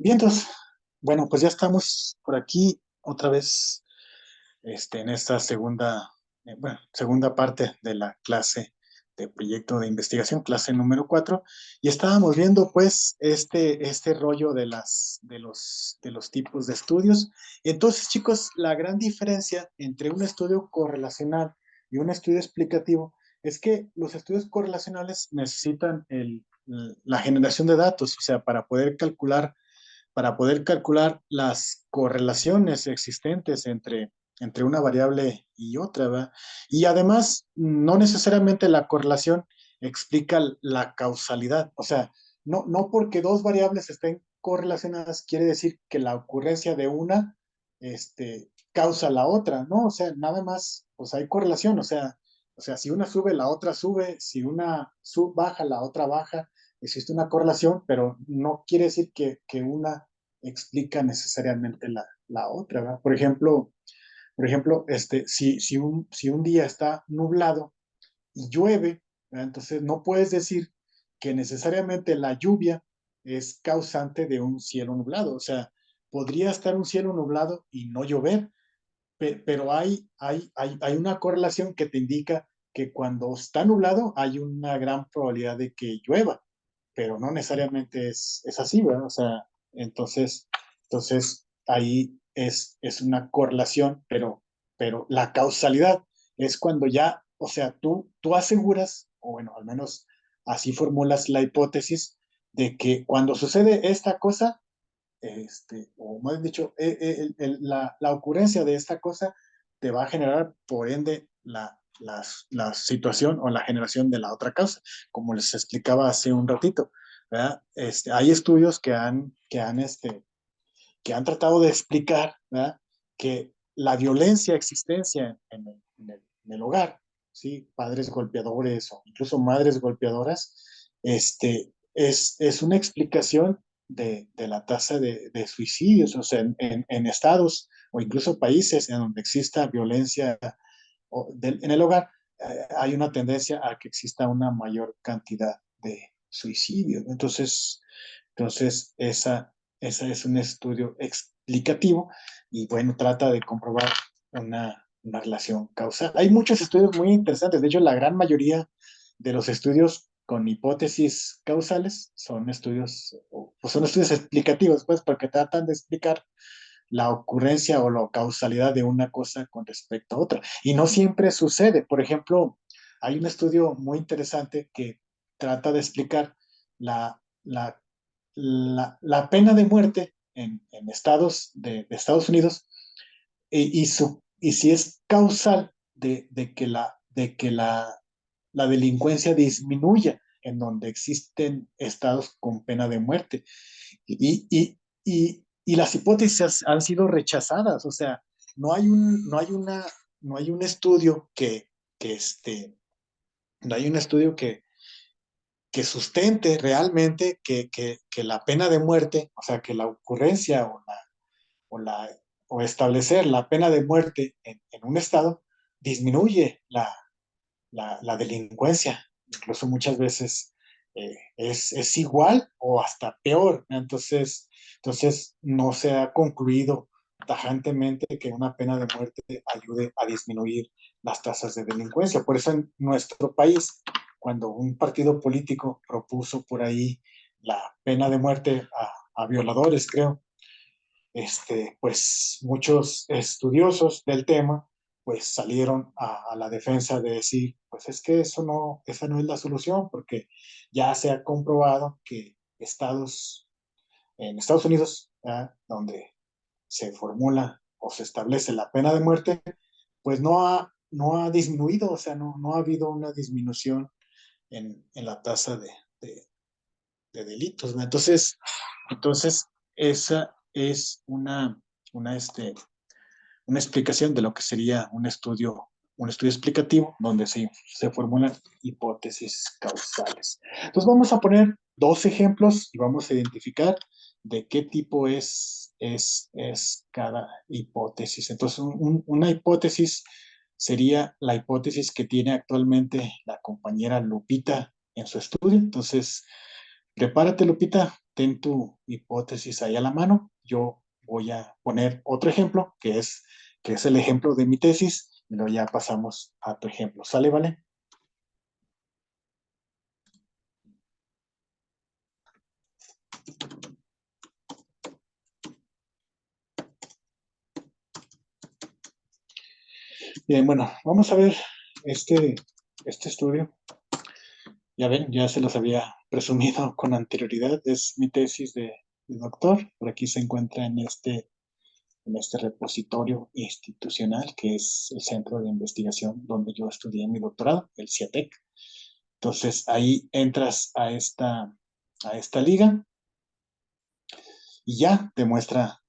Bien, entonces, bueno, pues ya estamos por aquí otra vez, en esta segunda parte de la clase de proyecto de investigación, clase número 4, y estábamos viendo pues este rollo de los tipos de estudios. Entonces, chicos, la gran diferencia entre un estudio correlacional y un estudio explicativo es que los estudios correlacionales necesitan la generación de datos, o sea, para poder calcular las correlaciones existentes entre una variable y otra, ¿verdad? Y además, no necesariamente la correlación explica la causalidad. O sea, no porque dos variables estén correlacionadas quiere decir que la ocurrencia de una causa la otra, ¿no? O sea, nada más, pues hay correlación. O sea, si una sube, la otra sube, si una baja, la otra baja, existe una correlación, pero no quiere decir que una explica necesariamente la otra, ¿verdad? Por ejemplo, si un día está nublado y llueve, ¿verdad? Entonces no puedes decir que necesariamente la lluvia es causante de un cielo nublado. O sea, podría estar un cielo nublado y no llover, pero hay una correlación que te indica que cuando está nublado hay una gran probabilidad de que llueva, pero no necesariamente es así, ¿verdad? O sea, entonces ahí es una correlación, pero la causalidad es cuando ya, o sea, tú aseguras, o bueno, al menos así formulas la hipótesis de que cuando sucede esta cosa, o más dicho, la ocurrencia de esta cosa te va a generar, por ende, la situación o la generación de la otra causa, como les explicaba hace un ratito, ¿verdad? Hay estudios que han tratado de explicar, ¿verdad? Que la violencia existencia en el hogar, ¿sí? Padres golpeadores o incluso madres golpeadoras, es una explicación de la tasa de suicidios. O sea, en estados o incluso países en donde exista violencia en el hogar, hay una tendencia a que exista una mayor cantidad de suicidios. Entonces esa es un estudio explicativo y bueno, trata de comprobar una relación causal. Hay muchos estudios muy interesantes. De hecho, la gran mayoría de los estudios con hipótesis causales son estudios explicativos, pues, porque tratan de explicar la ocurrencia o la causalidad de una cosa con respecto a otra. Y no siempre sucede. Por ejemplo, hay un estudio muy interesante que trata de explicar la, la pena de muerte en estados de Estados Unidos, y si es causal de que la delincuencia disminuya en donde existen estados con pena de muerte. Y las hipótesis han sido rechazadas. O sea, no hay un estudio no hay un estudio que sustente realmente que la pena de muerte, o sea, que la ocurrencia o, la, o establecer la pena de muerte en un estado disminuye la delincuencia. Incluso muchas veces es igual o hasta peor. Entonces, no se ha concluido tajantemente que una pena de muerte ayude a disminuir las tasas de delincuencia. Por eso en nuestro país, cuando un partido político propuso por ahí la pena de muerte a violadores, creo, pues muchos estudiosos del tema pues salieron a la defensa de decir, pues es que esa no es la solución, porque ya se ha comprobado que en Estados Unidos, ¿verdad? Donde se formula o se establece la pena de muerte, pues no ha disminuido. O sea, no ha habido una disminución en la tasa de, de delitos, ¿no? Entonces, esa es una, este, una explicación de lo que sería un estudio explicativo donde se formulan hipótesis causales. Entonces vamos a poner dos ejemplos y vamos a identificar de qué tipo es cada hipótesis. Entonces, una hipótesis sería la hipótesis que tiene actualmente la compañera Lupita en su estudio. Entonces, prepárate, Lupita, ten tu hipótesis ahí a la mano. Yo voy a poner otro ejemplo, que es el ejemplo de mi tesis, y luego ya pasamos a tu ejemplo. ¿Sale, vale? Bien, bueno, vamos a ver este, este estudio. Ya ven, ya se los había presumido con anterioridad. Es mi tesis de doctor. Por aquí se encuentra en este repositorio institucional, que es el centro de investigación donde yo estudié mi doctorado, el CIATEC. Entonces, ahí entras a esta liga y ya te muestra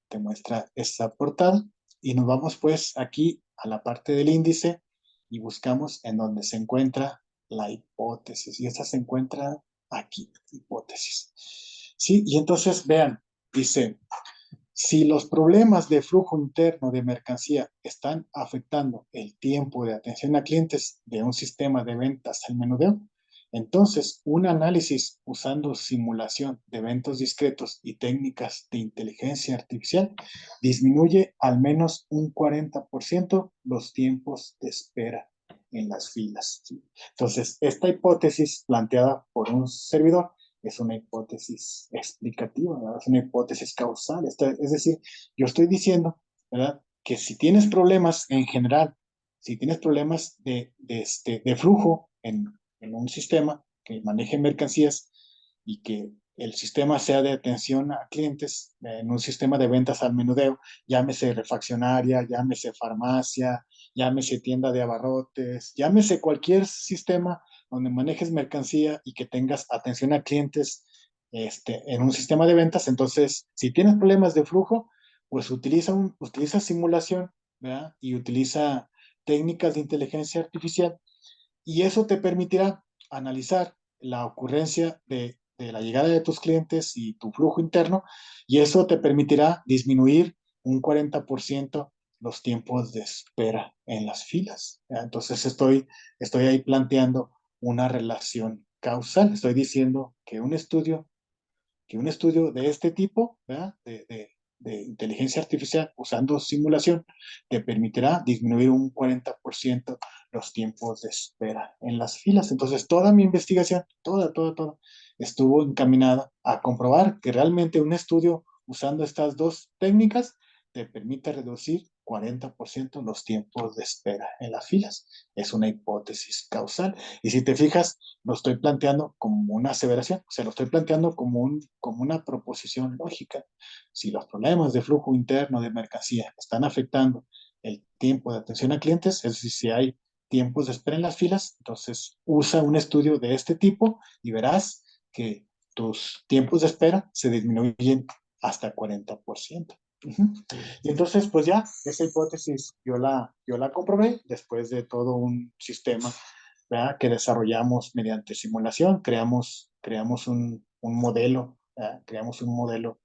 esta portada. Y nos vamos pues aquí a la parte del índice y buscamos en donde se encuentra la hipótesis. Y esta se encuentra aquí, hipótesis. Sí, y entonces vean, dice, si los problemas de flujo interno de mercancía están afectando el tiempo de atención a clientes de un sistema de ventas al menudeo, entonces un análisis usando simulación de eventos discretos y técnicas de inteligencia artificial disminuye al menos un 40% los tiempos de espera en las filas. ¿Sí? Entonces, esta hipótesis planteada por un servidor es una hipótesis explicativa, ¿verdad? Es una hipótesis causal. Es decir, yo estoy diciendo, ¿verdad? Que si tienes problemas en general, si tienes problemas de flujo en un sistema que maneje mercancías y que el sistema sea de atención a clientes en un sistema de ventas al menudeo, llámese refaccionaria, llámese farmacia, llámese tienda de abarrotes, llámese cualquier sistema donde manejes mercancía y que tengas atención a clientes en un sistema de ventas. Entonces, si tienes problemas de flujo, pues utiliza simulación, ¿verdad? Y utiliza técnicas de inteligencia artificial y eso te permitirá analizar la ocurrencia de la llegada de tus clientes y tu flujo interno, y eso te permitirá disminuir un 40% los tiempos de espera en las filas. ¿Ya? Entonces estoy ahí planteando una relación causal. Estoy diciendo que un estudio de este tipo, ¿verdad? De inteligencia artificial usando simulación, te permitirá disminuir un 40% los tiempos de espera en las filas. Entonces, toda mi investigación, toda, estuvo encaminada a comprobar que realmente un estudio usando estas dos técnicas te permite reducir 40% los tiempos de espera en las filas. Es una hipótesis causal. Y si te fijas, lo estoy planteando como una aseveración, o sea, lo estoy planteando como una proposición lógica. Si los problemas de flujo interno de mercancía están afectando el tiempo de atención a clientes, es decir, si hay tiempos de espera en las filas, entonces usa un estudio de este tipo y verás que tus tiempos de espera se disminuyen hasta 40%. Uh-huh. Y entonces, pues ya, esa hipótesis yo la comprobé después de todo un sistema, ¿verdad? Que desarrollamos mediante simulación, creamos un modelo, ¿verdad? Creamos un modelo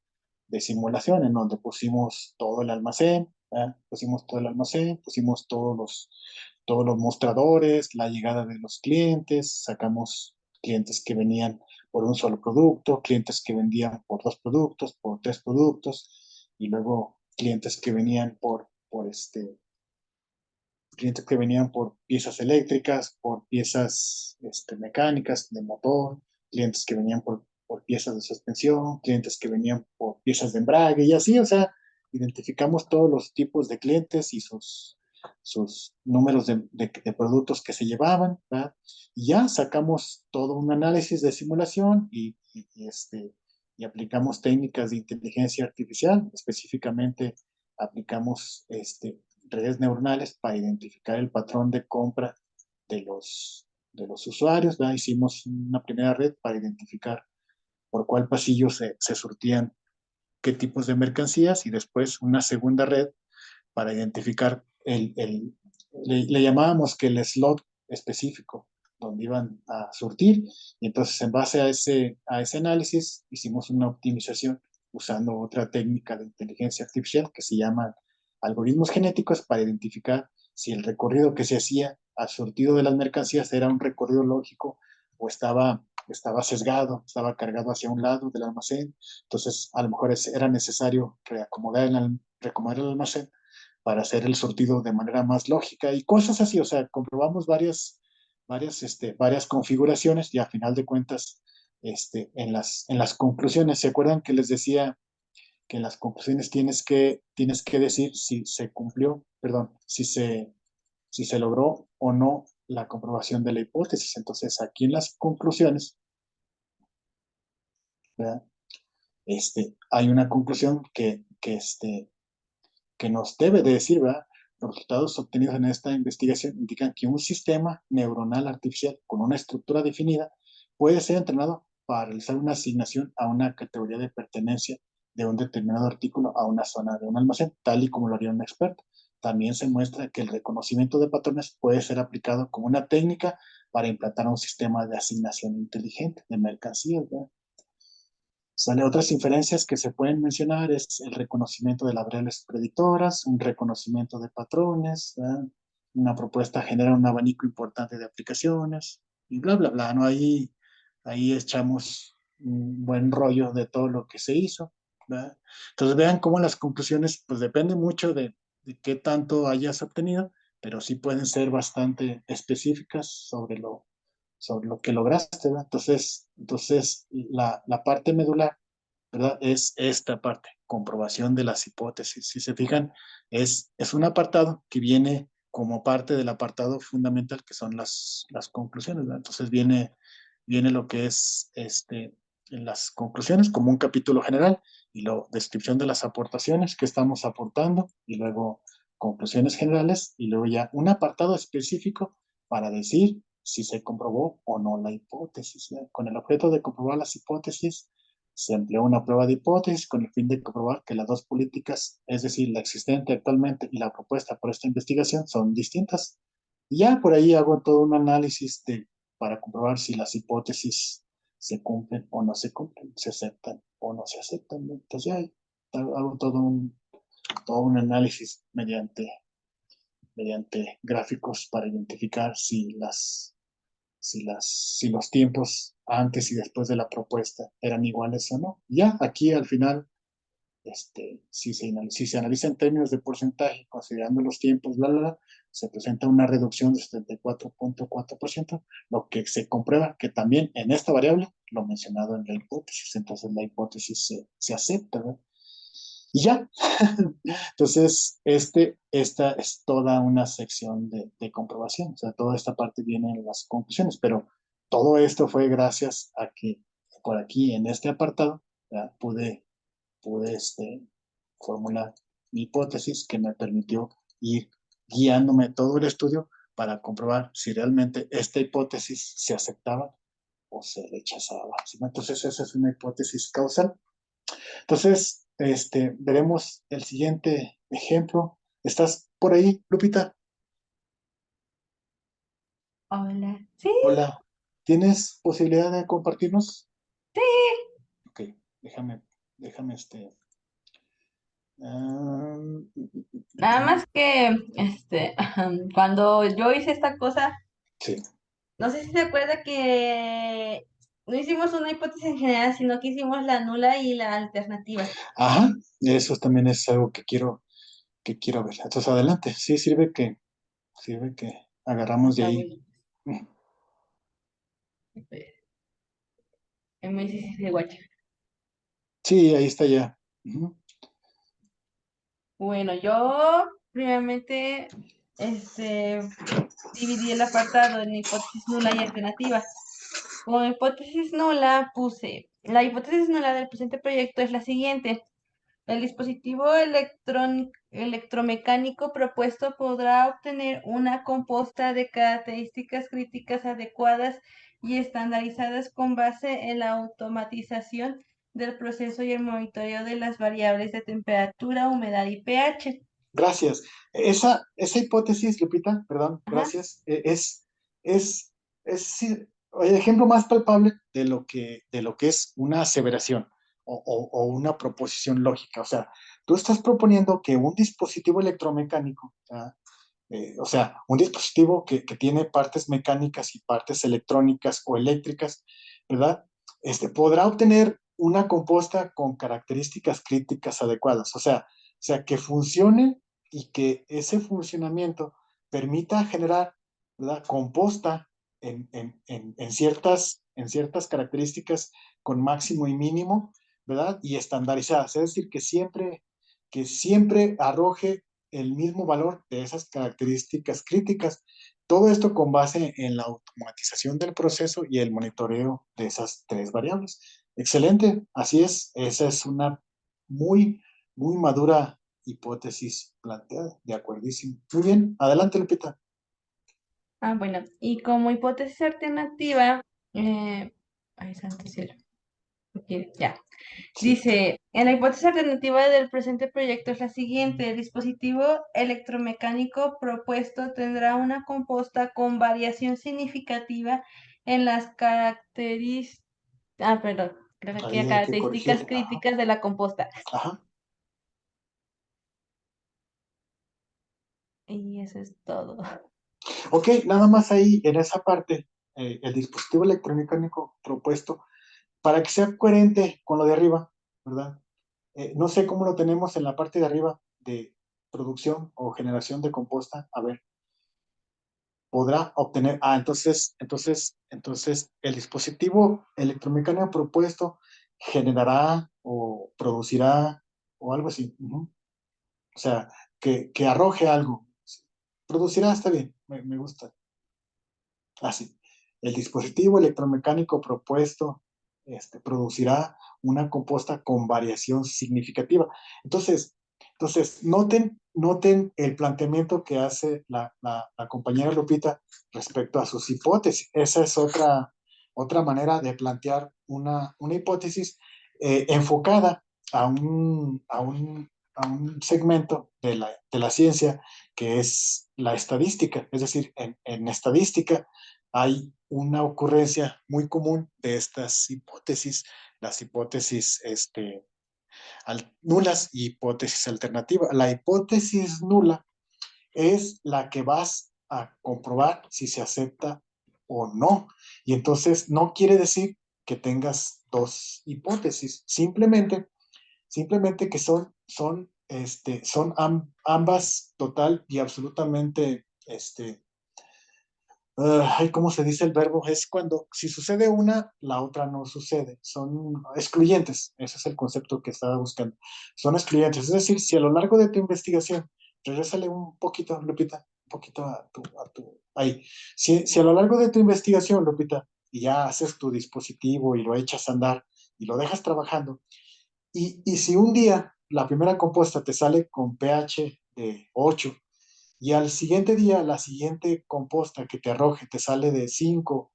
de simulación en donde pusimos todo el almacén, ¿verdad? Pusimos todo el almacén, pusimos todos los mostradores, la llegada de los clientes, sacamos clientes que venían por un solo producto, clientes que vendían por dos productos, por tres productos, y luego clientes que venían clientes que venían por piezas eléctricas, por piezas mecánicas de motor, clientes que venían por piezas de suspensión, clientes que venían por piezas de embrague y así, o sea, identificamos todos los tipos de clientes y sus números de productos que se llevaban, ¿verdad? Y ya sacamos todo un análisis de simulación y aplicamos técnicas de inteligencia artificial, específicamente aplicamos redes neuronales para identificar el patrón de compra de los usuarios, ¿verdad? Hicimos una primera red para identificar por cuál pasillo se surtían qué tipos de mercancías y después una segunda red para identificar le llamábamos que el slot específico donde iban a surtir y entonces en base a ese análisis hicimos una optimización usando otra técnica de inteligencia artificial que se llama algoritmos genéticos para identificar si el recorrido que se hacía al surtido de las mercancías era un recorrido lógico o estaba estaba sesgado, estaba cargado hacia un lado del almacén, entonces a lo mejor era necesario reacomodar el almacén para hacer el surtido de manera más lógica y cosas así, o sea, comprobamos varias configuraciones y a final de cuentas, en las conclusiones, ¿se acuerdan que les decía que en las conclusiones tienes que decir si se cumplió, perdón, si se logró o no la comprobación de la hipótesis? Entonces, aquí en las conclusiones, ¿verdad? Hay una conclusión que nos debe de decir, ¿verdad? Los resultados obtenidos en esta investigación indican que un sistema neuronal artificial con una estructura definida puede ser entrenado para realizar una asignación a una categoría de pertenencia de un determinado artículo a una zona de un almacén, tal y como lo haría un experto. También se muestra que el reconocimiento de patrones puede ser aplicado como una técnica para implantar un sistema de asignación inteligente de mercancías, ¿verdad? Sale otras inferencias que se pueden mencionar, es el reconocimiento de las variables predictoras, un reconocimiento de patrones, ¿verdad? Una propuesta genera un abanico importante de aplicaciones, y bla, bla, bla, ¿no? Ahí echamos un buen rollo de todo lo que se hizo, ¿verdad? Entonces vean cómo las conclusiones, pues depende mucho de qué tanto hayas obtenido, pero sí pueden ser bastante específicas sobre lo que lograste, ¿verdad? Entonces la parte medular, ¿verdad? Es esta parte, comprobación de las hipótesis. Si se fijan, es un apartado que viene como parte del apartado fundamental, que son las conclusiones, ¿verdad? Entonces viene lo que es en las conclusiones como un capítulo general y luego descripción de las aportaciones que estamos aportando y luego conclusiones generales y luego ya un apartado específico para decir si se comprobó o no la hipótesis, ¿verdad? Con el objeto de comprobar las hipótesis, se empleó una prueba de hipótesis con el fin de comprobar que las dos políticas, es decir, la existente actualmente y la propuesta por esta investigación, son distintas. Y ya por ahí hago todo un análisis para comprobar si las hipótesis se cumplen o no se cumplen, se aceptan o no se aceptan, ¿no? Entonces ya hago todo un análisis mediante gráficos para identificar si los tiempos antes y después de la propuesta eran iguales o no. Ya aquí al final, si se analiza en términos de porcentaje, considerando los tiempos, se presenta una reducción de 74.4%, lo que se comprueba que también en esta variable, lo mencionado en la hipótesis, entonces la hipótesis se acepta, ¿verdad? Y ya. Entonces, esta es toda una sección de comprobación. O sea, toda esta parte viene en las conclusiones, pero todo esto fue gracias a que por aquí en este apartado, ¿verdad? pude formular mi hipótesis que me permitió ir guiándome todo el estudio para comprobar si realmente esta hipótesis se aceptaba o se rechazaba. ¿Sí? Entonces, esa es una hipótesis causal. Entonces, veremos el siguiente ejemplo. ¿Estás por ahí, Lupita? Hola. Sí, Hola. ¿Tienes posibilidad de compartirnos? sí. Ok, déjame ah, Nada más que, cuando yo hice esta cosa, sí. no sé si se acuerda que no hicimos una hipótesis en general, sino que hicimos la nula y la alternativa. Ajá, eso también es algo que quiero ver. Entonces, adelante. Sí, sirve que agarramos de Ah, ahí. bueno, Mm. pues, es muy difícil de guacha. Sí, ahí está ya. Ujú. Bueno, yo primeramente, dividí el apartado en hipótesis nula y alternativa. Como hipótesis nula puse, la hipótesis nula del presente proyecto es la siguiente. El dispositivo electromecánico propuesto podrá obtener una composta de características críticas adecuadas y estandarizadas con base en la automatización del proceso y el monitoreo de las variables de temperatura, humedad y pH. Gracias. Esa hipótesis, Lupita, perdón, Ajá. gracias, es sí, el ejemplo más palpable de lo que es una aseveración o una proposición lógica. O sea, tú estás proponiendo que un dispositivo electromecánico, ¿ah? O sea, un dispositivo que tiene partes mecánicas y partes electrónicas o eléctricas, ¿verdad? Podrá obtener una composta con características críticas adecuadas, o sea, que funcione y que ese funcionamiento permita generar, ¿verdad?, composta en ciertas características con máximo y mínimo, ¿verdad? Y estandarizadas, es decir, que siempre arroje el mismo valor de esas características críticas. Todo esto con base en la automatización del proceso y el monitoreo de esas tres variables. Excelente, así es. Esa es una muy, muy madura hipótesis planteada. De acuerdísimo. Muy bien, adelante, Lupita. Bueno, y como hipótesis alternativa, ay, santo cielo, ok, ya. Sí, Dice, en la hipótesis alternativa del presente proyecto es la siguiente: el dispositivo electromecánico propuesto tendrá una composta con variación significativa en las características, perdón, creo que ahí aquí hay que características corregirle. Ajá, críticas de la composta. ajá. Y eso es todo. Ok, nada más ahí en esa parte, el dispositivo electromecánico propuesto, para que sea coherente con lo de arriba, ¿verdad? No sé cómo lo tenemos en la parte de arriba de producción o generación de composta. A ver, podrá obtener. Entonces, el dispositivo electromecánico propuesto generará o producirá o algo así. Ujú. O sea, que arroje algo. Producirá, está bien, me gusta. Así. El dispositivo electromecánico propuesto producirá una composta con variación significativa. Entonces, noten el planteamiento que hace la compañera Lupita respecto a sus hipótesis. Esa es otra manera de plantear una hipótesis enfocada a un segmento de la ciencia que es la estadística. Es decir, en estadística hay una ocurrencia muy común de estas hipótesis, las hipótesis nulas y hipótesis alternativas. La hipótesis nula es la que vas a comprobar si se acepta o no. Y entonces no quiere decir que tengas dos hipótesis, simplemente que son ambas total y absolutamente ¿cómo se dice el verbo? Es cuando, si sucede una, la otra no sucede. Son excluyentes. Ese es el concepto que estaba buscando. Son excluyentes. Es decir, si a lo largo de tu investigación, regrésale un poquito, Lupita, un poquito ahí. Si a lo largo de tu investigación, Lupita, y ya haces tu dispositivo y lo echas a andar y lo dejas trabajando, y si un día la primera compuesta te sale con pH de 8 y al siguiente día, la siguiente composta que te arroje te sale de 5,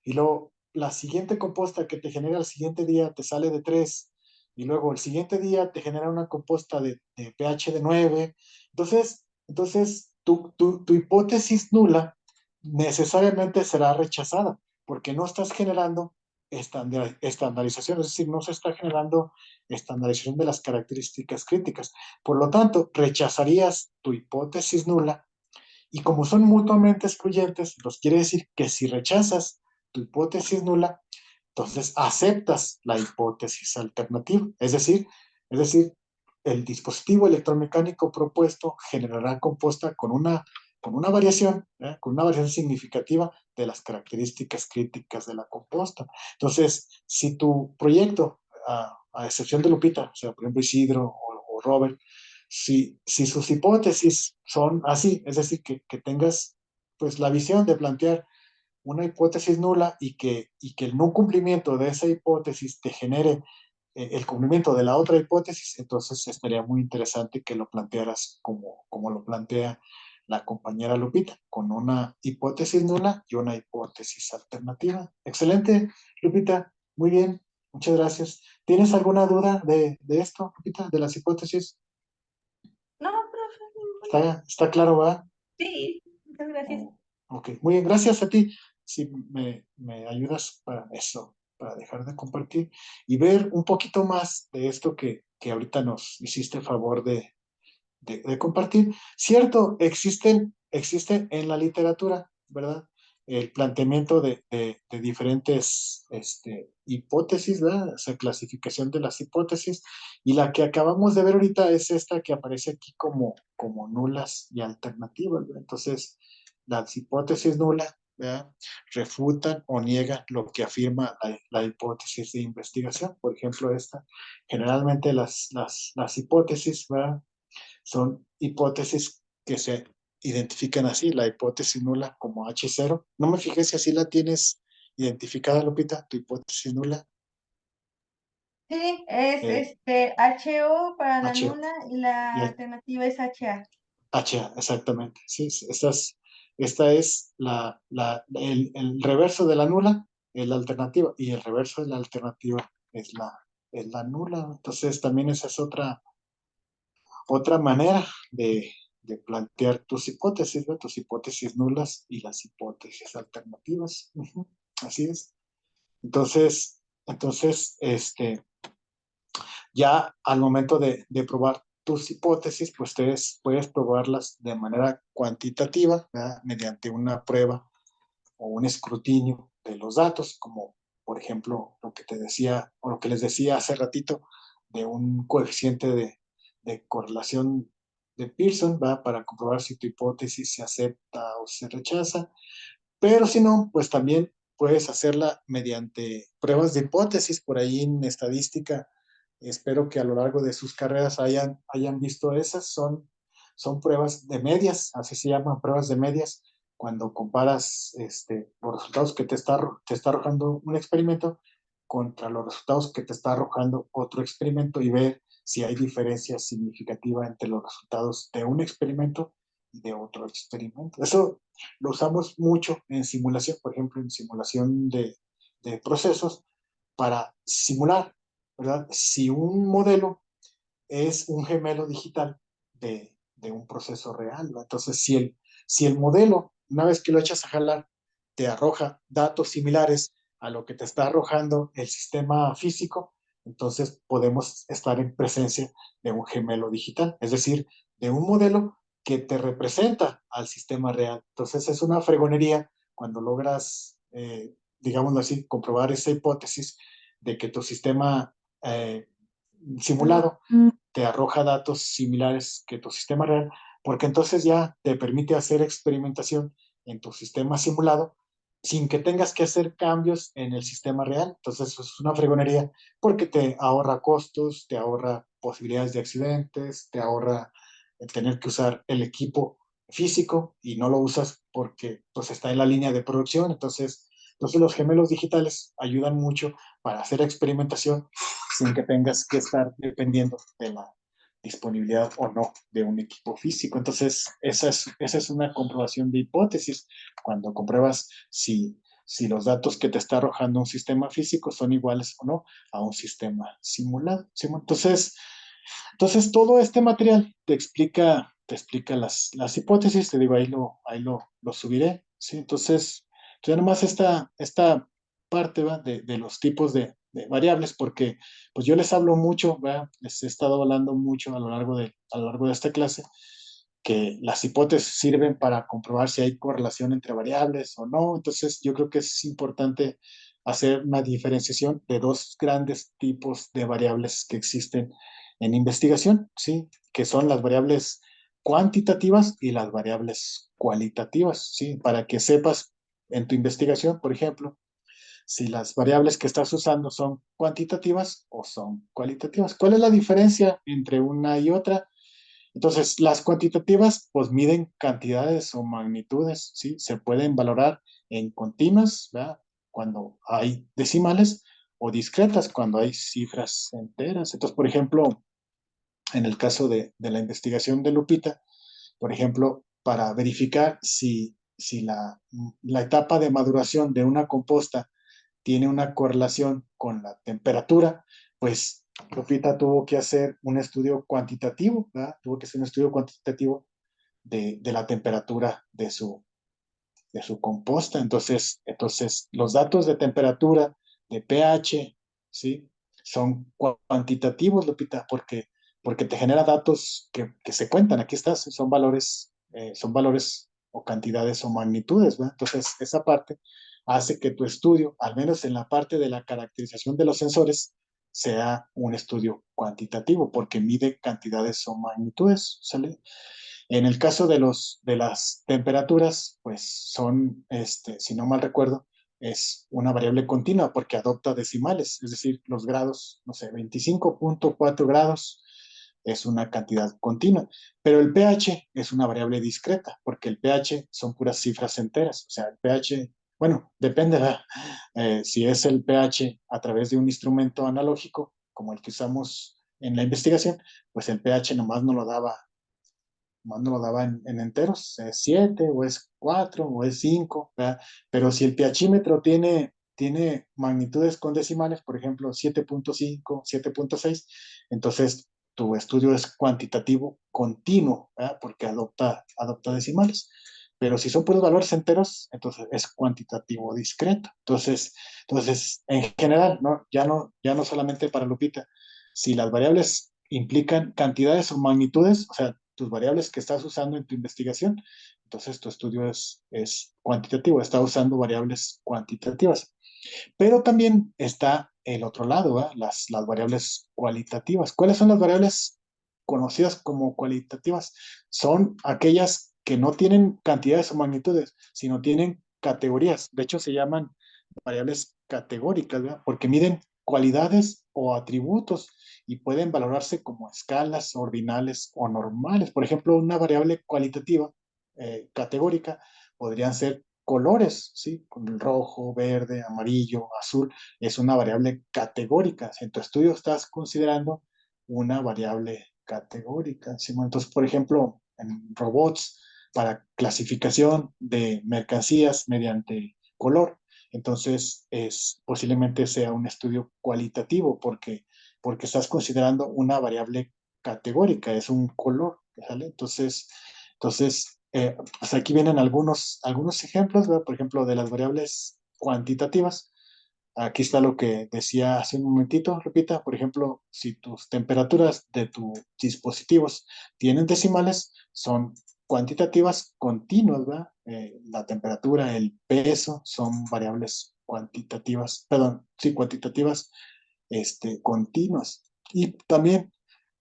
y luego la siguiente composta que te genera el siguiente día te sale de 3, y luego el siguiente día te genera una composta de pH de 9. Entonces tu hipótesis nula necesariamente será rechazada, porque no estás generando estandarización, es decir, no se está generando estandarización de las características críticas. Por lo tanto, rechazarías tu hipótesis nula, y como son mutuamente excluyentes, los quiere decir que si rechazas tu hipótesis nula, entonces aceptas la hipótesis alternativa. Es decir, el dispositivo electromecánico propuesto generará composta con una variación, con una variación significativa de las características críticas de la composta. Entonces, si tu proyecto, a excepción de Lupita, o sea, por ejemplo, Isidro o Robert, si sus hipótesis son así, es decir, que tengas pues la visión de plantear una hipótesis nula y que el no cumplimiento de esa hipótesis te genere el cumplimiento de la otra hipótesis, entonces estaría muy interesante que lo plantearas como lo plantea la compañera Lupita, con una hipótesis nula y una hipótesis alternativa. Excelente, Lupita, muy bien, muchas gracias. ¿Tienes alguna duda de esto, Lupita, de las hipótesis? No, profe, ninguna. ¿Está claro, va? Sí, muchas gracias. Ok, muy bien, gracias a ti. Si me ayudas para eso, para dejar de compartir y ver un poquito más de esto que ahorita nos hiciste favor de compartir. Cierto, existen en la literatura, ¿verdad? el planteamiento de diferentes hipótesis, ¿verdad? Esa clasificación de las hipótesis. Y la que acabamos de ver ahorita es esta que aparece aquí como nulas y alternativas, ¿verdad? Entonces, las hipótesis nulas, ¿verdad? Refutan o niegan lo que afirma la hipótesis de investigación. Por ejemplo, esta. Generalmente las hipótesis, ¿verdad? Son hipótesis que se identifican así, la hipótesis nula como H0. No me fijé si así la tienes identificada, Lupita, tu hipótesis nula. Sí, es Eh, HO para la H nula y la y alternativa es HA. HA, exactamente. Sí, sí, esta es el reverso de la nula, es la alternativa, y el reverso de la alternativa es la nula. Entonces, también esa es otra manera de plantear tus hipótesis, ¿no? Tus hipótesis nulas y las hipótesis alternativas. Ujú, así es. Entonces, ya al momento de probar tus hipótesis, pues puedes probarlas de manera cuantitativa, ¿verdad? Mediante una prueba o un escrutinio de los datos, como por ejemplo lo que te decía o lo que les decía hace ratito de un coeficiente de correlación de Pearson, ¿va? Para comprobar si tu hipótesis se acepta o se rechaza. Pero si no, pues también puedes hacerla mediante pruebas de hipótesis por ahí en estadística. Espero que a lo largo de sus carreras hayan visto esas. Son pruebas de medias, así se llaman pruebas de medias, cuando comparas los resultados que te está arrojando un experimento contra los resultados que te está arrojando otro experimento y ver si hay diferencia significativa entre los resultados de un experimento y de otro experimento. Eso lo usamos mucho en simulación, por ejemplo, en simulación de procesos para simular, ¿verdad? Si un modelo es un gemelo digital de un proceso real, ¿no? Entonces, si el modelo, una vez que lo echas a jalar, te arroja datos similares a lo que te está arrojando el sistema físico, entonces podemos estar en presencia de un gemelo digital, es decir, de un modelo que te representa al sistema real. Entonces es una fregonería cuando logras, digámoslo así, comprobar esa hipótesis de que tu sistema simulado te arroja datos similares que tu sistema real, porque entonces ya te permite hacer experimentación en tu sistema simulado sin que tengas que hacer cambios en el sistema real. Entonces eso es una fregonería porque te ahorra costos, te ahorra posibilidades de accidentes, te ahorra tener que usar el equipo físico y no lo usas porque pues está en la línea de producción. Entonces los gemelos digitales ayudan mucho para hacer experimentación sin que tengas que estar dependiendo de la disponibilidad o no de un equipo físico. Entonces, esa es una comprobación de hipótesis, cuando compruebas si los datos que te está arrojando un sistema físico son iguales o no a un sistema simulado. ¿Sí? Entonces, todo este material te explica las hipótesis, te digo, ahí lo subiré. ¿Sí? Entonces, ya nomás esta parte, ¿va? De los tipos de variables, porque pues yo les hablo mucho, ¿va? Les he estado hablando mucho a lo largo de esta clase, que las hipótesis sirven para comprobar si hay correlación entre variables o no. Entonces, yo creo que es importante hacer una diferenciación de dos grandes tipos de variables que existen en investigación, ¿sí? Que son las variables cuantitativas y las variables cualitativas, ¿sí? Para que sepas en tu investigación, por ejemplo, si las variables que estás usando son cuantitativas o son cualitativas. ¿Cuál es la diferencia entre una y otra? Entonces, las cuantitativas pues miden cantidades o magnitudes, ¿sí? Se pueden valorar en continuas, ¿verdad? Cuando hay decimales, o discretas cuando hay cifras enteras. Entonces, por ejemplo, en el caso de la investigación de Lupita, por ejemplo, para verificar si la etapa de maduración de una composta tiene una correlación con la temperatura, pues Lupita tuvo que hacer un estudio cuantitativo, ¿verdad? Tuvo que hacer un estudio cuantitativo de la temperatura de su composta. Entonces, los datos de temperatura, de pH, ¿sí? Son cuantitativos, Lupita, porque te genera datos que se cuentan. Aquí estás, son valores o cantidades o magnitudes, ¿verdad? Entonces, esa parte hace que tu estudio, al menos en la parte de la caracterización de los sensores, sea un estudio cuantitativo, porque mide cantidades o magnitudes, ¿sale? En el caso de las temperaturas, pues son, si no mal recuerdo, es una variable continua porque adopta decimales, es decir, los grados, no sé, 25.4 grados es una cantidad continua, pero el pH es una variable discreta porque el pH son puras cifras enteras, o sea, el pH, bueno, depende, ¿verdad? Si es el pH a través de un instrumento analógico, como el que usamos en la investigación, pues el pH nomás no lo daba no lo daba en enteros, es 7 o es 4 o es 5, ¿verdad? Pero si el pHímetro tiene magnitudes con decimales, por ejemplo 7.5, 7.6, entonces tu estudio es cuantitativo continuo, ¿verdad? Porque adopta decimales. Pero si son puros valores enteros, entonces es cuantitativo discreto. Entonces en general, ¿no? Ya no solamente para Lupita, si las variables implican cantidades o magnitudes, o sea, tus variables que estás usando en tu investigación, entonces tu estudio es cuantitativo, está usando variables cuantitativas. Pero también está el otro lado, ¿verdad? Las variables cualitativas. ¿Cuáles son las variables conocidas como cualitativas? Son aquellas que no tienen cantidades o magnitudes, sino tienen categorías. De hecho, se llaman variables categóricas, ¿verdad? Porque miden cualidades o atributos y pueden valorarse como escalas, ordinales o normales. Por ejemplo, una variable cualitativa categórica podrían ser colores, ¿sí? Con el rojo, verde, amarillo, azul, es una variable categórica. Si en tu estudio estás considerando una variable categórica, ¿sí? Entonces, por ejemplo, en robots, para clasificación de mercancías mediante color, entonces posiblemente sea un estudio cualitativo porque estás considerando una variable categórica, es un color, ¿sale? Entonces, pues aquí vienen algunos ejemplos, ¿verdad? Por ejemplo, de las variables cuantitativas. Aquí está lo que decía hace un momentito, repita, por ejemplo, si tus temperaturas de tus dispositivos tienen decimales, son cuantitativas continuas, ¿verdad? La temperatura, el peso son variables cuantitativas, perdón, sí, cuantitativas, continuas. Y también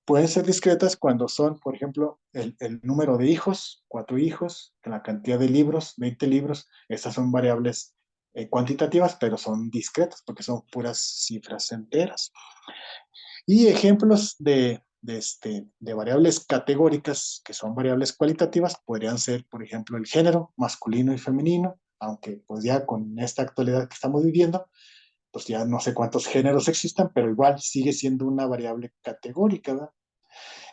pueden ser discretas cuando son, por ejemplo, el número de hijos, 4 hijos, la cantidad de libros, 20 libros, estas son variables cuantitativas, pero son discretas porque son puras cifras enteras. Y ejemplos de variables categóricas, que son variables cualitativas, podrían ser, por ejemplo, el género masculino y femenino, aunque pues ya con esta actualidad que estamos viviendo, pues ya no sé cuántos géneros existan, pero igual sigue siendo una variable categórica, ¿verdad?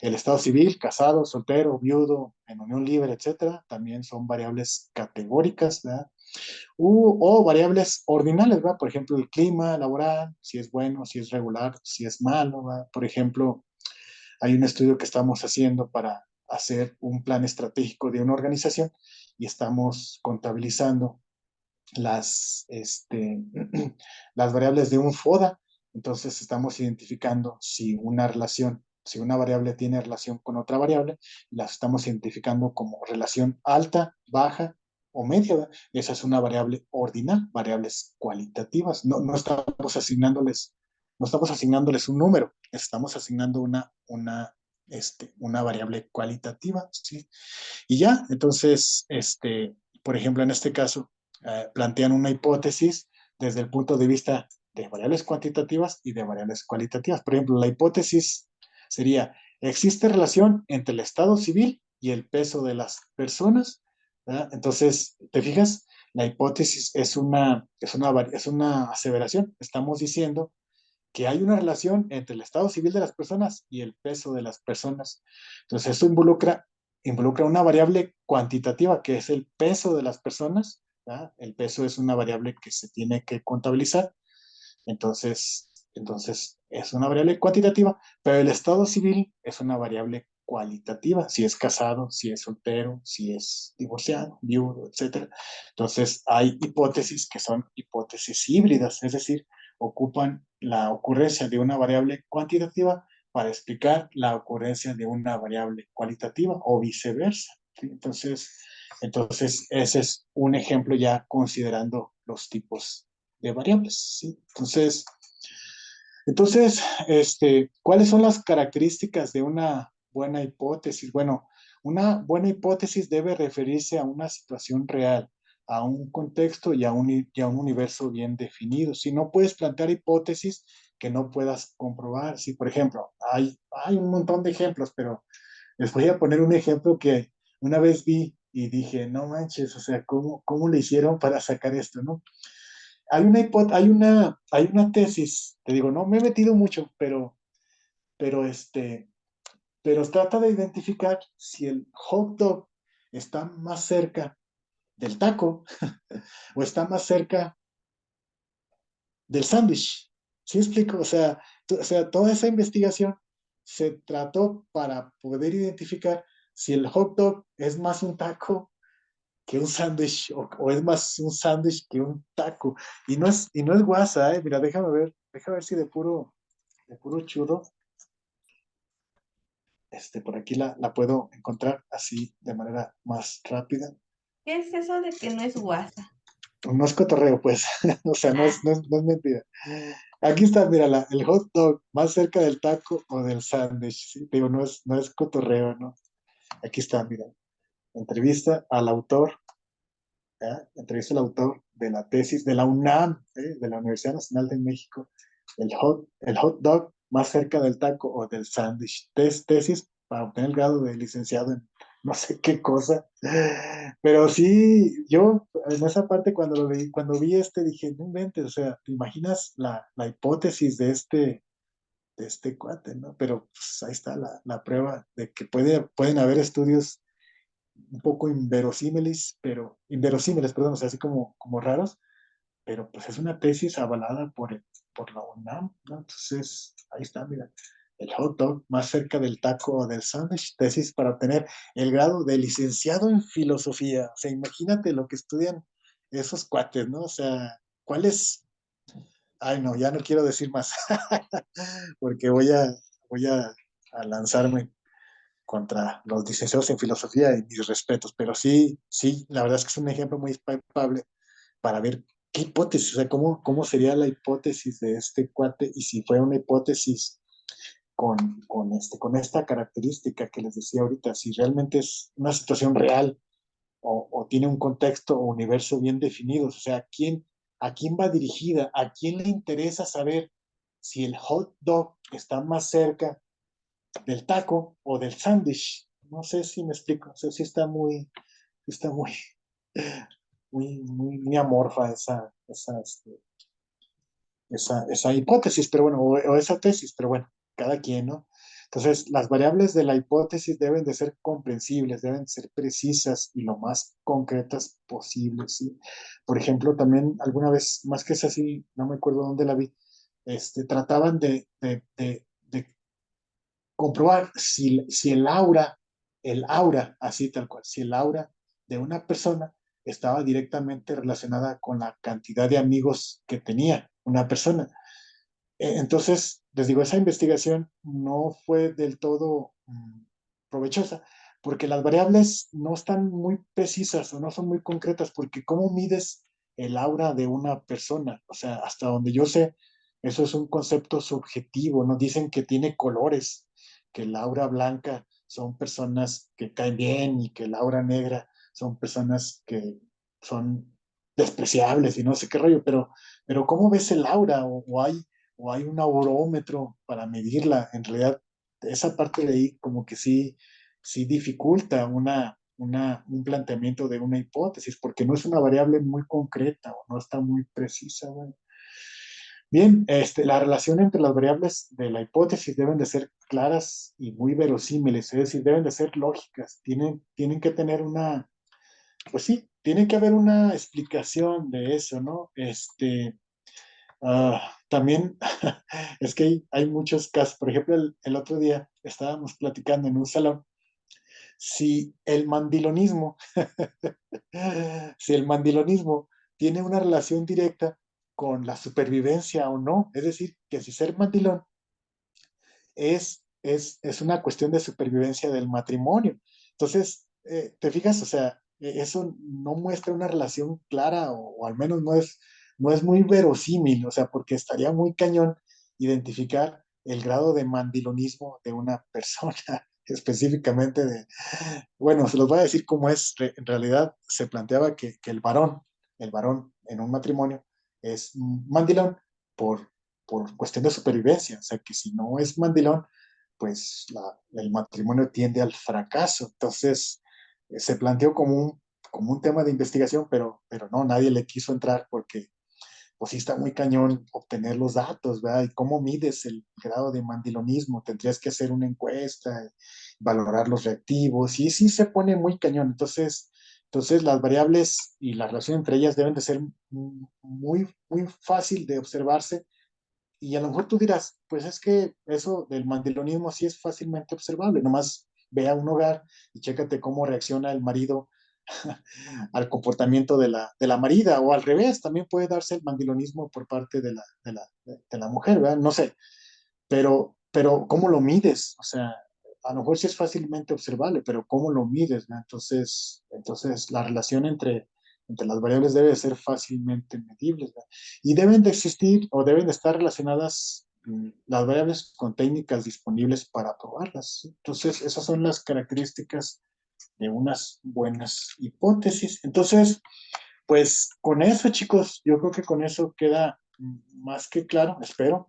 El estado civil, casado, soltero, viudo, en unión libre, etcétera, también son variables categóricas, ¿verdad? O variables ordinales, ¿verdad? Por ejemplo, el clima laboral, si es bueno, si es regular, si es malo, ¿verdad? Por ejemplo, hay un estudio que estamos haciendo para hacer un plan estratégico de una organización y estamos contabilizando las, las variables de un FODA. Entonces estamos identificando si una variable tiene relación con otra variable, las estamos identificando como relación alta, baja o media, ¿verdad? Esa es una variable ordinal, variables cualitativas. No estamos asignándoles un número, estamos asignando una variable cualitativa, ¿sí? Y ya, entonces, por ejemplo, en este caso, plantean una hipótesis desde el punto de vista de variables cuantitativas y de variables cualitativas. Por ejemplo, la hipótesis sería, ¿existe relación entre el estado civil y el peso de las personas? ¿Verdad? Entonces, ¿te fijas? La hipótesis es una aseveración. Estamos diciendo que hay una relación entre el estado civil de las personas y el peso de las personas. Entonces, eso involucra una variable cuantitativa que es el peso de las personas, ¿verdad? El peso es una variable que se tiene que contabilizar, entonces es una variable cuantitativa, pero el estado civil es una variable cualitativa, si es casado, si es soltero, si es divorciado, viudo, etcétera. Entonces hay hipótesis que son hipótesis híbridas, es decir, ocupan la ocurrencia de una variable cuantitativa para explicar la ocurrencia de una variable cualitativa o viceversa, ¿sí? Entonces, Entonces, ese es un ejemplo ya considerando los tipos de variables, ¿sí? ¿Cuáles son las características de una buena hipótesis? Bueno, una buena hipótesis debe referirse a una situación real, a un contexto y a un universo bien definido. Si no puedes plantear hipótesis que no puedas comprobar, si por ejemplo, hay un montón de ejemplos, pero les voy a poner un ejemplo que una vez vi y dije, no manches, o sea, ¿cómo le hicieron para sacar esto, no? Hay una tesis, te digo, no me he metido mucho, pero, pero trata de identificar si el hot dog está más cerca del taco o está más cerca del sándwich. ¿Sí explico? O sea, toda esa investigación se trató para poder identificar si el hot dog es más un taco que un sándwich o es más un sándwich que un taco. Y no es guasa, ¿eh? Mira, déjame ver si de puro churro, por aquí la puedo encontrar así de manera más rápida. ¿Qué es eso de que no es guasa? No es cotorreo, pues, o sea, no Ah, es, no es, no es mentira. Aquí está, mira, el hot dog más cerca del taco o del sándwich, ¿sí? Digo, no es cotorreo, ¿no? Aquí está, mira, entrevista al autor, ¿eh? Entrevista al autor de la tesis de la UNAM, de la Universidad Nacional de México, el hot dog más cerca del taco o del sándwich. Tesis para obtener el grado de licenciado en no sé qué cosa. Pero sí, yo en esa parte cuando vi dije, no inventes, o sea, ¿te imaginas la hipótesis de este cuate, ¿no? Pero pues, ahí está la prueba de que pueden haber estudios un poco inverosímiles, perdón, o sea, así como raros, pero pues es una tesis avalada por la UNAM, ¿no? Entonces, ahí está, mira, el hot dog más cerca del taco o del sándwich, tesis para obtener el grado de licenciado en filosofía. O sea, imagínate lo que estudian esos cuates, ¿no? O sea, ¿cuál es? Ay, no, ya no quiero decir más, porque voy a lanzarme contra los licenciados en filosofía y mis respetos, pero sí, sí, la verdad es que es un ejemplo muy palpable para ver qué hipótesis, o sea, cómo sería la hipótesis de este cuate y si fue una hipótesis con esta característica que les decía ahorita, si realmente es una situación real o tiene un contexto o universo bien definidos, o sea, ¿a quién va dirigida? ¿A quién le interesa saber si el hot dog está más cerca del taco o del sándwich? No sé si me explico, o sea, sí está muy, muy amorfa esa hipótesis, pero bueno, o esa tesis, pero bueno, cada quien, ¿no? Entonces, las variables de la hipótesis deben de ser comprensibles, deben ser precisas y lo más concretas posibles, ¿sí? Por ejemplo, también alguna vez, más que es así, no me acuerdo dónde la vi, trataban de comprobar si el aura, así tal cual, si el aura de una persona estaba directamente relacionada con la cantidad de amigos que tenía una persona. Entonces, les digo, esa investigación no fue del todo provechosa, porque las variables no están muy precisas o no son muy concretas, porque ¿cómo mides el aura de una persona? O sea, hasta donde yo sé, eso es un concepto subjetivo, nos dicen que tiene colores, que el aura blanca son personas que caen bien y que el aura negra son personas que son despreciables y no sé qué rollo, pero ¿cómo ves el aura? O hay un aurómetro para medirla. En realidad, esa parte de ahí como que sí dificulta un planteamiento de una hipótesis, porque no es una variable muy concreta o no está muy precisa. Bueno. Bien, la relación entre las variables de la hipótesis deben de ser claras y muy verosímiles, es decir, deben de ser lógicas, tienen que tener pues sí, tiene que haber una explicación de eso, ¿no? También es que hay muchos casos. Por ejemplo, el otro día estábamos platicando en un salón si el mandilonismo, si el mandilonismo tiene una relación directa con la supervivencia o no. Es decir, que si ser mandilón es una cuestión de supervivencia del matrimonio. Entonces, ¿te fijas? O sea, eso no muestra una relación clara o al menos no es muy verosímil, o sea, porque estaría muy cañón identificar el grado de mandilonismo de una persona, específicamente bueno, se los voy a decir cómo es. En realidad se planteaba que el varón en un matrimonio es mandilón por, por cuestión de supervivencia, o sea, que si no es mandilón, pues el matrimonio tiende al fracaso. Entonces, se planteó como un tema de investigación, pero no, nadie le quiso entrar porque pues sí está muy cañón obtener los datos, ¿verdad? ¿Y cómo mides el grado de mandilonismo? Tendrías que hacer una encuesta, valorar los reactivos, y sí se pone muy cañón. Entonces las variables y la relación entre ellas deben de ser muy, muy fácil de observarse. Y a lo mejor tú dirás, pues es que eso del mandilonismo sí es fácilmente observable, nomás ve a un hogar y chécate cómo reacciona el marido al comportamiento de la marida, o al revés, también puede darse el mandilonismo por parte de la mujer, ¿verdad? No sé, pero ¿cómo lo mides? O sea, a lo mejor sí es fácilmente observable, pero ¿cómo lo mides? ¿verdad? Entonces la relación entre las variables debe de ser fácilmente medibles, ¿verdad? Y deben de existir o deben de estar relacionadas las variables con técnicas disponibles para probarlas. Entonces, esas son las características de unas buenas hipótesis. Entonces, pues con eso, chicos, yo creo que con eso queda más que claro, espero,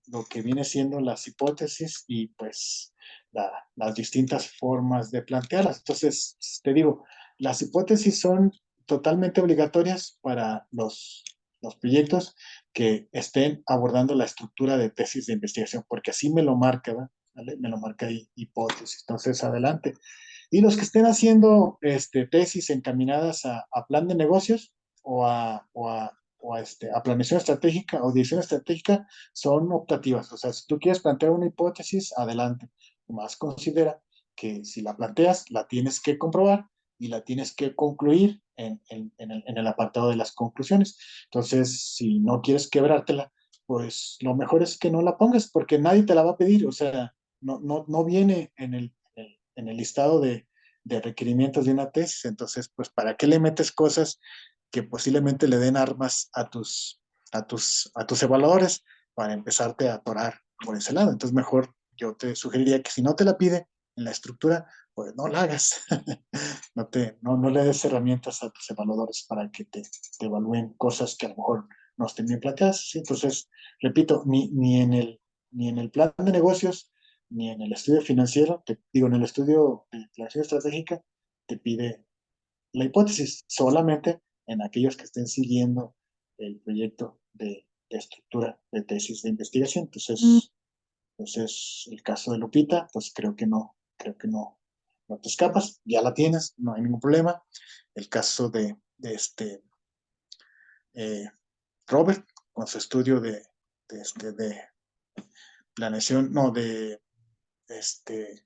lo que viene siendo las hipótesis y pues las distintas formas de plantearlas. Entonces, te digo, las hipótesis son totalmente obligatorias para los proyectos que estén abordando la estructura de tesis de investigación, porque así me lo marca, ¿verdad? ¿Vale? Me lo marca ahí, hipótesis. Entonces, adelante. Y los que estén haciendo tesis encaminadas a plan de negocios o a planeación estratégica o dirección estratégica son optativas. O sea, si tú quieres plantear una hipótesis, adelante. Más considera que si la planteas, la tienes que comprobar y la tienes que concluir en el apartado de las conclusiones. Entonces, si no quieres quebrártela, pues lo mejor es que no la pongas porque nadie te la va a pedir. O sea, no viene en el listado de requerimientos de una tesis. Entonces, pues, ¿para qué le metes cosas que posiblemente le den armas a tus evaluadores para empezarte a atorar por ese lado? Entonces, mejor yo te sugeriría que si no te la pide en la estructura, pues no la hagas. No le des herramientas a tus evaluadores para que te evalúen cosas que a lo mejor no estén bien planteadas. ¿Sí? Entonces, repito, ni en el plan de negocios, ni en el estudio financiero, te digo, en el estudio de planeación estratégica, te pide la hipótesis, solamente en aquellos que estén siguiendo el proyecto de estructura de tesis de investigación. Entonces, el caso de Lupita, pues creo que no te escapas, ya la tienes, no hay ningún problema. El caso de eh, Robert, con su estudio de planeación, no, de este,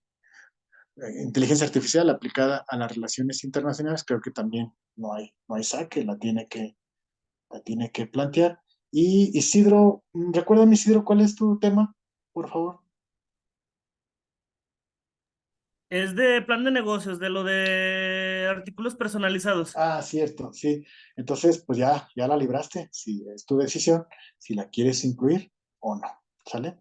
inteligencia artificial aplicada a las relaciones internacionales, creo que también no hay saque, la tiene que plantear. Y Isidro, recuérdame, Isidro, ¿cuál es tu tema, por favor? Es de plan de negocios, de lo de artículos personalizados. Ah, cierto, sí. Entonces, pues ya la libraste, si es tu decisión, si la quieres incluir o no. ¿Sale?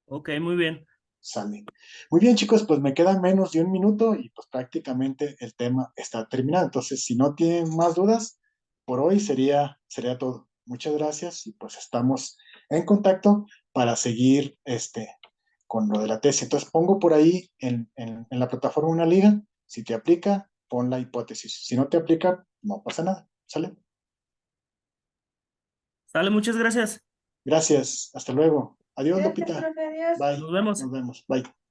Ok, muy bien. Sale. Muy bien, chicos, pues me queda menos de un minuto y pues prácticamente el tema está terminado. Entonces, si no tienen más dudas, por hoy sería todo. Muchas gracias y pues estamos en contacto para seguir con lo de la tesis. Entonces, pongo por ahí en la plataforma una liga. Si te aplica, pon la hipótesis. Si no te aplica, no pasa nada. ¿Sale? Sale, muchas gracias. Gracias. Hasta luego. Adiós, Gracias, Lupita. profe, adiós. Bye. Nos vemos. Nos vemos. Bye.